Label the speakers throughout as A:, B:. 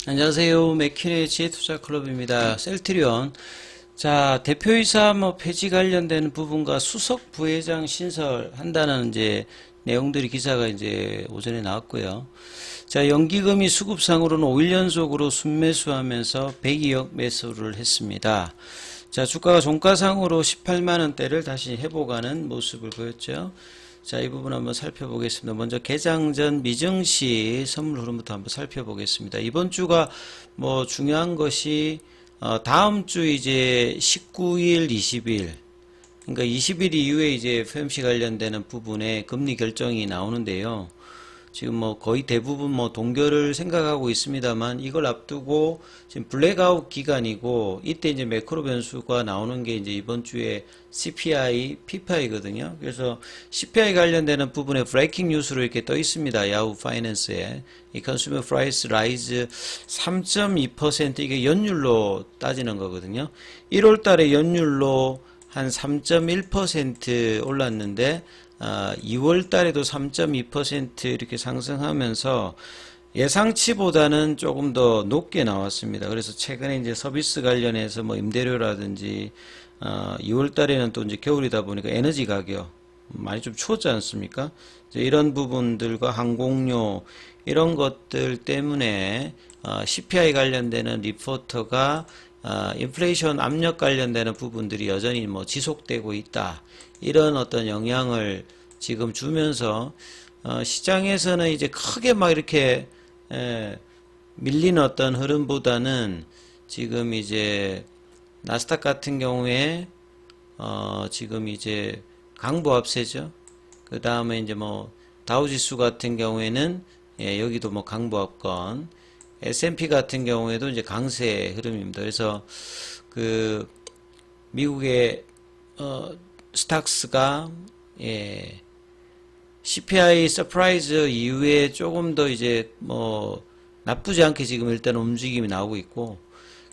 A: 안녕하세요. 맥키네 지혜투자클럽입니다. 셀트리온. 자, 대표이사 폐지 관련된 부분과 수석 부회장 신설한다는 이제 내용들이 기사가 이제 오전에 나왔고요. 자, 연기금이 수급상으로는 5일 연속으로 순매수하면서 102억 매수를 했습니다. 자, 주가가 종가상으로 18만원대를 다시 회복하는 모습을 보였죠. 자, 이 부분 한번 살펴보겠습니다. 먼저 개장 전 미증시 선물 흐름부터 한번 살펴보겠습니다. 이번 주가 중요한 것이 다음 주 이제 19일, 20일, 그러니까 20일 이후에 이제 FOMC 관련되는 부분에 금리 결정이 나오는데요. 지금 거의 대부분 동결을 생각하고 있습니다만 이걸 앞두고 지금 블랙아웃 기간이고 이때 이제 매크로 변수가 나오는 게 이제 이번 주에 CPI, PPI거든요. 그래서 CPI 관련되는 부분에 브레이킹 뉴스로 이렇게 떠 있습니다. 야후 파이낸스에 이 컨슈머 프라이스 라이즈 3.2% 이게 연율로 따지는 거거든요. 1월 달에 연율로 한 3.1% 올랐는데 2월 달에도 3.2% 이렇게 상승하면서 예상치보다는 조금 더 높게 나왔습니다. 그래서 최근에 이제 서비스 관련해서 임대료라든지 2월 달에는 또 이제 겨울이다 보니까 에너지 가격 많이 좀 추웠지 않습니까? 이제 이런 부분들과 항공료 이런 것들 때문에 CPI 관련되는 리포터가 인플레이션 압력 관련되는 부분들이 여전히 지속되고 있다. 이런 어떤 영향을 지금 주면서 시장에서는 이제 크게 이렇게 밀리는 어떤 흐름보다는 지금 이제 나스닥 같은 경우에 지금 이제 강보합세죠. 그 다음에 이제 다우지수 같은 경우에는 여기도 강보합권, S&P 같은 경우에도 이제 강세 흐름입니다. 그래서 그 미국의 스탁스가 CPI 서프라이즈 이후에 조금 더 이제 나쁘지 않게 지금 일단 움직임이 나오고 있고,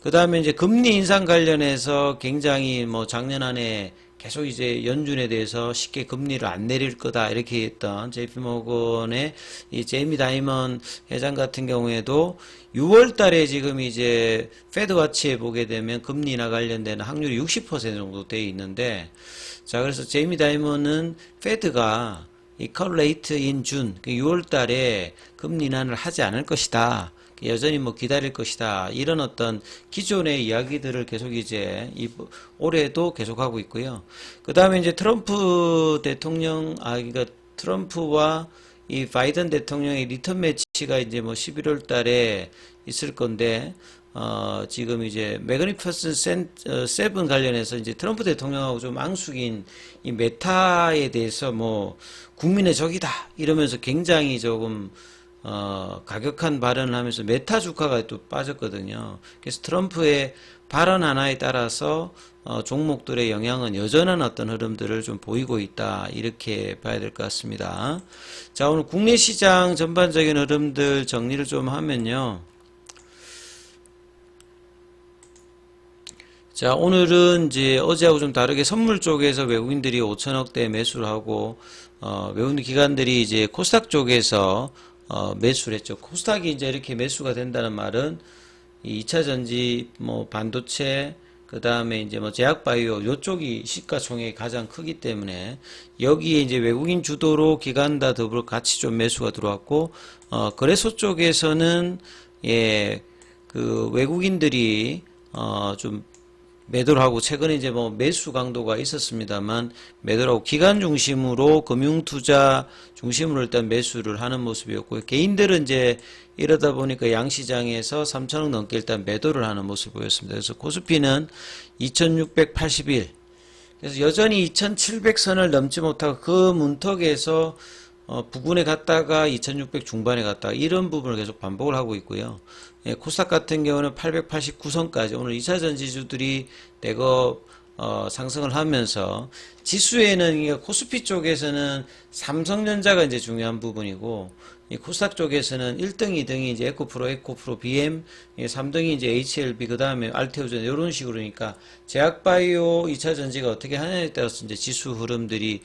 A: 그 다음에 이제 금리 인상 관련해서 굉장히 작년 안에 계속 이제 연준에 대해서 쉽게 금리를 안 내릴 거다 이렇게 했던 JP모건의 이 제이미 다이먼 회장 같은 경우에도 6월 달에 지금 이제 패드와치에 보게 되면 금리 인하 관련된 확률이 60% 정도 돼 있는데, 자, 그래서 제이미 다이먼은 패드가 이 컷 레이트 인 준, 6월 달에 금리 인하를 하지 않을 것이다. 여전히 기다릴 것이다. 이런 어떤 기존의 이야기들을 계속 이제 올해도 계속하고 있고요. 그 다음에 이제 트럼프 대통령, 그러니까 트럼프와 이 바이든 대통령의 리턴 매치가 이제 11월 달에 있을 건데, 지금 이제 매그니퍼슨 세븐 관련해서 이제 트럼프 대통령하고 좀 앙숙인 이 메타에 대해서 국민의 적이다 이러면서 굉장히 조금 가격한 발언을 하면서 메타 주가가 또 빠졌거든요. 그래서 트럼프의 발언 하나에 따라서 종목들의 영향은 여전한 어떤 흐름들을 좀 보이고 있다. 이렇게 봐야 될 것 같습니다. 자, 오늘 국내 시장 전반적인 흐름들 정리를 좀 하면요. 자, 오늘은 이제 어제하고 좀 다르게 선물 쪽에서 외국인들이 5천억대 매수를 하고, 외국인 기관들이 이제 코스닥 쪽에서 매수를 했죠. 코스닥이 이제 이렇게 매수가 된다는 말은 이 2차전지, 반도체, 그 다음에 이제 제약바이오, 요쪽이 시가총액이 가장 크기 때문에 여기에 이제 외국인 주도로 기관과 더불어 같이 좀 매수가 들어왔고, 거래소 쪽에서는 그 외국인들이 좀 매도를 하고, 최근에 이제 매수 강도가 있었습니다만 매도를 하고 기관 중심으로 금융투자 중심으로 일단 매수를 하는 모습이었고, 개인들은 이제 이러다 보니까 양시장에서 3천억 넘게 일단 매도를 하는 모습을 보였습니다. 그래서 코스피는 2681, 그래서 여전히 2700선을 넘지 못하고 그 문턱에서 부근에 갔다가 2600 중반에 갔다가 이런 부분을 계속 반복을 하고 있고요. 코스닥 같은 경우는 889선까지 오늘 2차전 지주들이 대거 상승을 하면서 지수에는 코스피 쪽에서는 삼성전자가 이제 중요한 부분이고, 이 코스닥 쪽에서는 1등, 2등이 이제 에코프로, BM, 3등이 이제 HLB, 그 다음에 알테오젠 이런 식으로니까 제약바이오 2차 전지가 어떻게 하냐에 따라서 이제 지수 흐름들이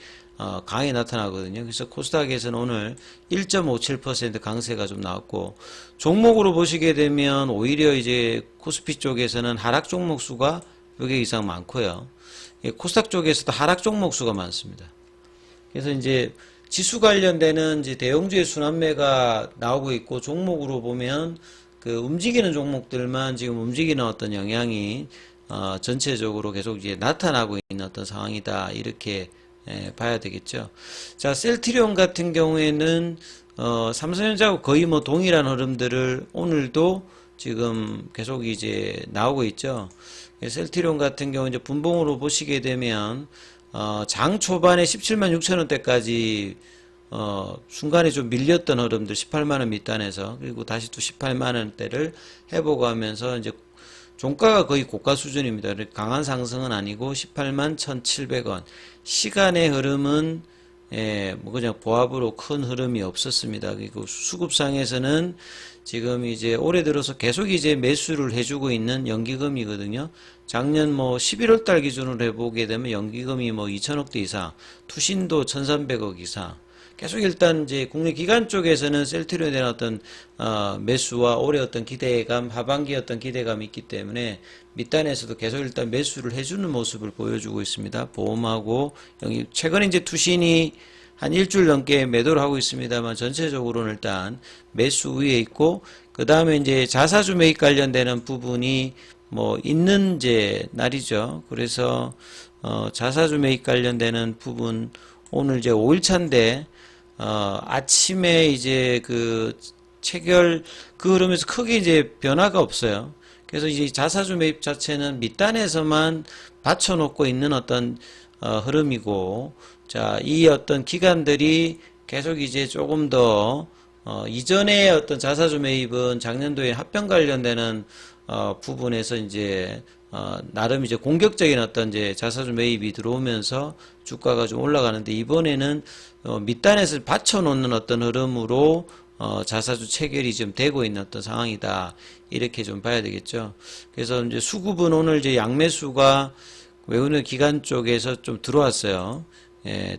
A: 강하게 나타나거든요. 그래서 코스닥에서는 오늘 1.57% 강세가 좀 나왔고, 종목으로 보시게 되면 오히려 이제 코스피 쪽에서는 하락 종목 수가 100개 이상 많고요. 코스닥 쪽에서도 하락 종목 수가 많습니다. 그래서 이제 지수 관련되는 이제 대형주의 순환매가 나오고 있고, 종목으로 보면 그 움직이는 종목들만 지금 움직이는 어떤 영향이 전체적으로 계속 이제 나타나고 있는 어떤 상황이다, 이렇게 봐야 되겠죠. 자, 셀트리온 같은 경우에는 삼성전자하고 거의 뭐 동일한 흐름들을 오늘도 지금 계속 이제 나오고 있죠. 셀트리온 같은 경우 이제 분봉으로 보시게 되면 장 초반에 17만 6천 원대까지 순간에 좀 밀렸던 흐름들 18만 원 밑단에서, 그리고 다시 또 18만 원대를 회복하면서 이제 종가가 거의 고가 수준입니다. 강한 상승은 아니고 18만 1,700원. 시간의 흐름은 뭐 그냥 보합으로 큰 흐름이 없었습니다. 그리고 수급상에서는 지금 이제 올해 들어서 계속 이제 매수를 해주고 있는 연기금이거든요. 작년 뭐 11월 달 기준으로 해보게 되면 연기금이 뭐 2천억대 이상, 투신도 1,300억 이상. 계속 일단 이제 국내 기관 쪽에서는 셀트리온에 대한 어떤 매수와 올해 어떤 기대감, 하반기 어떤 기대감이 있기 때문에 밑단에서도 계속 일단 매수를 해주는 모습을 보여주고 있습니다. 보험하고 최근에 이제 투신이 한 일주일 넘게 매도를 하고 있습니다만, 전체적으로는 일단 매수 위에 있고, 그 다음에 이제 자사주 매입 관련되는 부분이 뭐 있는 이제 날이죠. 그래서 자사주 매입 관련되는 부분 오늘 이제 5일차인데 아침에 이제 그 체결 그 흐름에서 크게 이제 변화가 없어요. 그래서 이제 자사주 매입 자체는 밑단에서만 받쳐놓고 있는 어떤 흐름이고, 자, 이 어떤 기관들이 계속 이제 조금 더 이전에 어떤 자사주 매입은 작년도에 합병 관련되는 부분에서 이제 나름 이제 공격적인 어떤 이제 자사주 매입이 들어오면서 주가가 좀 올라가는데, 이번에는 밑단에서 받쳐놓는 어떤 흐름으로 자사주 체결이 좀 되고 있는 어떤 상황이다, 이렇게 좀 봐야 되겠죠. 그래서 이제 수급은 오늘 이제 양매수가 외우는 기관 쪽에서 좀 들어왔어요.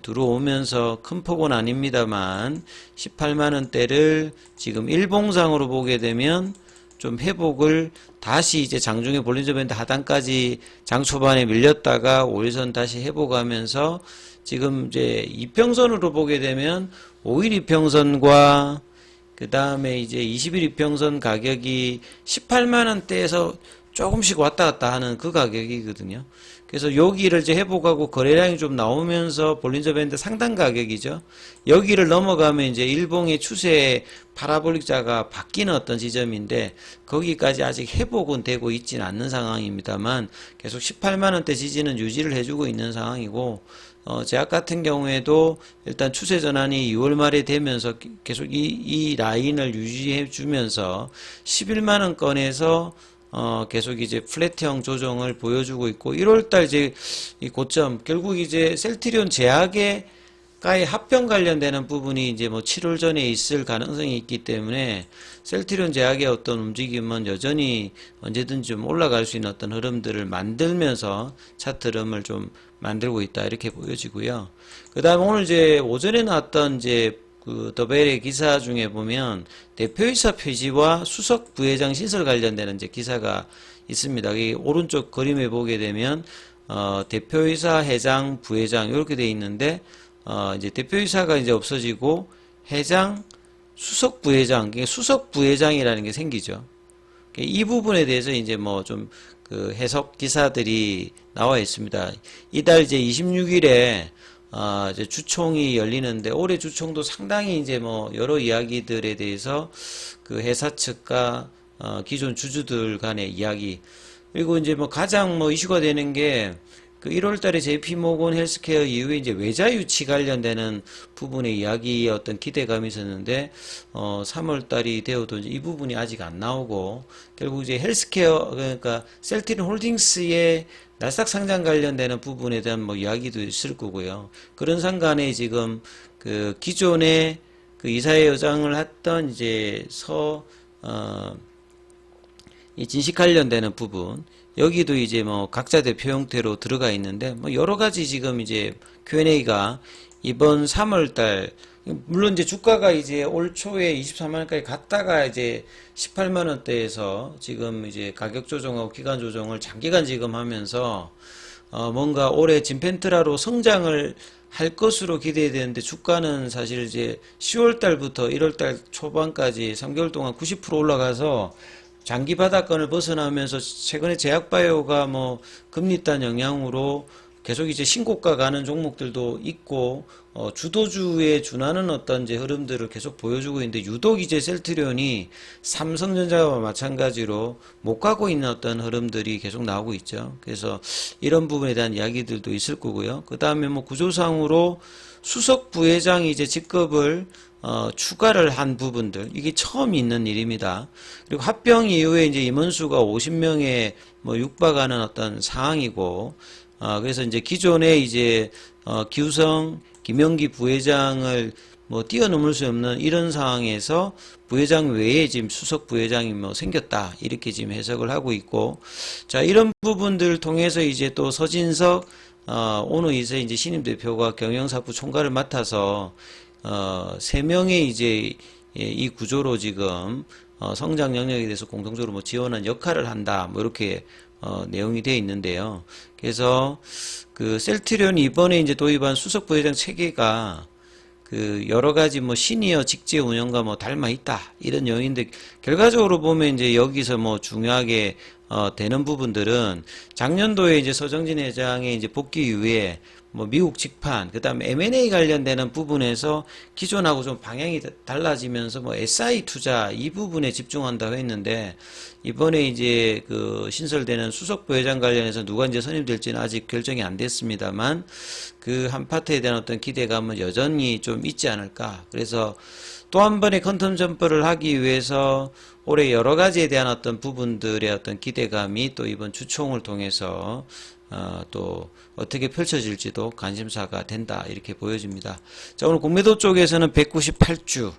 A: 들어오면서 큰 폭은 아닙니다만 18만 원대를 지금 일봉상으로 보게 되면 좀 회복을 다시 이제 장중에 볼린저 밴드 하단까지 장 초반에 밀렸다가 5일선 다시 회복하면서 지금 이제 이평선으로 보게 되면 5일 이평선과 그 다음에 이제 20일 이평선 가격이 18만 원대에서 조금씩 왔다 갔다 하는 그 가격이거든요. 그래서 여기를 이제 회복하고 거래량이 좀 나오면서 볼린저 밴드 상단 가격이죠. 여기를 넘어가면 이제 일봉의 추세의 파라볼릭자가 바뀌는 어떤 지점인데, 거기까지 아직 회복은 되고 있지는 않는 상황입니다만 계속 18만 원대 지지는 유지를 해주고 있는 상황이고, 제약 같은 경우에도 일단 추세 전환이 2월 말에 되면서 계속 이 라인을 유지해 주면서 11만 원권에서 계속 이제 플랫형 조정을 보여주고 있고, 1월달 이제 이 고점, 결국 이제 셀트리온 제약의 합병 관련되는 부분이 이제 뭐 7월 전에 있을 가능성이 있기 때문에 셀트리온 제약의 어떤 움직임은 여전히 언제든지 좀 올라갈 수 있는 어떤 흐름들을 만들면서 차트 흐름을 좀 만들고 있다, 이렇게 보여지고요. 그 다음에 오늘 이제 오전에 나왔던 이제 그 더벨의 기사 중에 보면 대표이사 폐지와 수석 부회장 신설 관련되는 이제 기사가 있습니다. 이 오른쪽 그림에 보게 되면 대표이사, 회장, 부회장 이렇게 돼 있는데, 이제 대표이사가 이제 없어지고 회장, 수석 부회장, 수석 부회장이라는 게 생기죠. 이 부분에 대해서 이제 뭐 좀 그 해석 기사들이 나와 있습니다. 이달 이제 26일에 이제 주총이 열리는데, 올해 주총도 상당히 이제 뭐 여러 이야기들에 대해서 그 회사 측과 기존 주주들 간의 이야기, 그리고 이제 뭐 가장 뭐 이슈가 되는 게 그 1월 달에 JP모건 헬스케어 이후에 이제 외자 유치 관련되는 부분의 이야기의 어떤 기대감이 있었는데, 3월 달이 되어도 이 부분이 아직 안 나오고, 결국 이제 헬스케어, 그러니까 셀트리온 홀딩스의 나스닥 상장 관련되는 부분에 대한 뭐 이야기도 있을 거고요. 그런 상간에 지금 그 기존에 그 이사회 여장을 했던 이제 이 진식 관련되는 부분, 여기도 이제 뭐 각자 대표 형태로 들어가 있는데, 뭐 여러 가지 지금 이제 Q&A가 이번 3월 달, 물론 이제 주가가 이제 올 초에 24만 원까지 갔다가 이제 18만 원대에서 지금 이제 가격 조정하고 기간 조정을 장기간 지금 하면서 뭔가 올해 진펜트라로 성장을 할 것으로 기대되는데 주가는 사실 이제 10월 달부터 1월 달 초반까지 3개월 동안 90% 올라가서 장기 바닥권을 벗어나면서 최근에 제약바이오가 뭐 금리단 영향으로 계속 이제 신고가 가는 종목들도 있고 주도주에 준하는 어떤 이제 흐름들을 계속 보여주고 있는데 유독 이제 셀트리온이 삼성전자와 마찬가지로 못 가고 있는 어떤 흐름들이 계속 나오고 있죠. 그래서 이런 부분에 대한 이야기들도 있을 거고요. 그 다음에 뭐 구조상으로 수석 부회장이 이제 직급을 추가를 한 부분들, 이게 처음 있는 일입니다. 그리고 합병 이후에 이제 임원수가 50명에 뭐 육박하는 어떤 상황이고, 그래서 이제 기존에 이제 기우성 김영기 부회장을 뭐 뛰어넘을 수 없는 이런 상황에서 부회장 외에 지금 수석 부회장이 뭐 생겼다, 이렇게 지금 해석을 하고 있고, 자, 이런 부분들을 통해서 이제 또 서진석 오너 이제 신임 대표가 경영사부 총괄을 맡아서 3명의 이제 이 구조로 지금 성장 영역에 대해서 공동적으로 뭐 지원한 역할을 한다, 뭐 이렇게 내용이 되어 있는데요. 그래서 그 셀트리온이 이번에 이제 도입한 수석 부회장 체계가 그 여러 가지 뭐 시니어 직제 운영과 뭐 닮아 있다, 이런 요인인데, 결과적으로 보면 이제 여기서 뭐 중요하게 되는 부분들은 작년도에 이제 서정진 회장의 이제 복귀 이후에 뭐 미국 직판, 그 다음에 M&A 관련되는 부분에서 기존하고 좀 방향이 달라지면서 뭐 SI 투자 이 부분에 집중한다고 했는데, 이번에 이제 그 신설되는 수석 부회장 관련해서 누가 이제 선임될지는 아직 결정이 안 됐습니다만, 그 한 파트에 대한 어떤 기대감은 여전히 좀 있지 않을까. 그래서 또 한 번의 컨텀 점퍼를 하기 위해서 올해 여러 가지에 대한 어떤 부분들의 어떤 기대감이 또 이번 주총을 통해서 또 어떻게 펼쳐질지도 관심사가 된다, 이렇게 보여집니다. 자, 오늘 공매도 쪽에서는 198주,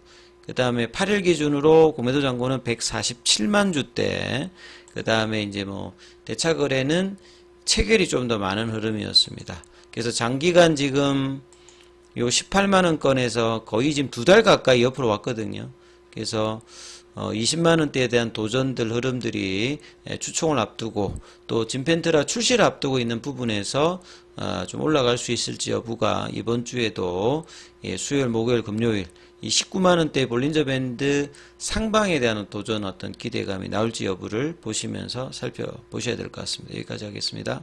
A: 그 다음에 8일 기준으로 공매도 잔고는 147만 주대, 그 다음에 이제 뭐 대차 거래는 체결이 좀 더 많은 흐름이었습니다. 그래서 장기간 지금 요 18만 원권에서 거의 지금 2달 가까이 옆으로 왔거든요. 그래서 20만 원대에 대한 도전들 흐름들이 추총을 앞두고 또 진펜트라 출시를 앞두고 있는 부분에서 좀 올라갈 수 있을지 여부가 이번 주에도 수요일, 목요일, 금요일 이 19만 원대 볼린저 밴드 상방에 대한 도전 어떤 기대감이 나올지 여부를 보시면서 살펴보셔야 될 것 같습니다. 여기까지 하겠습니다.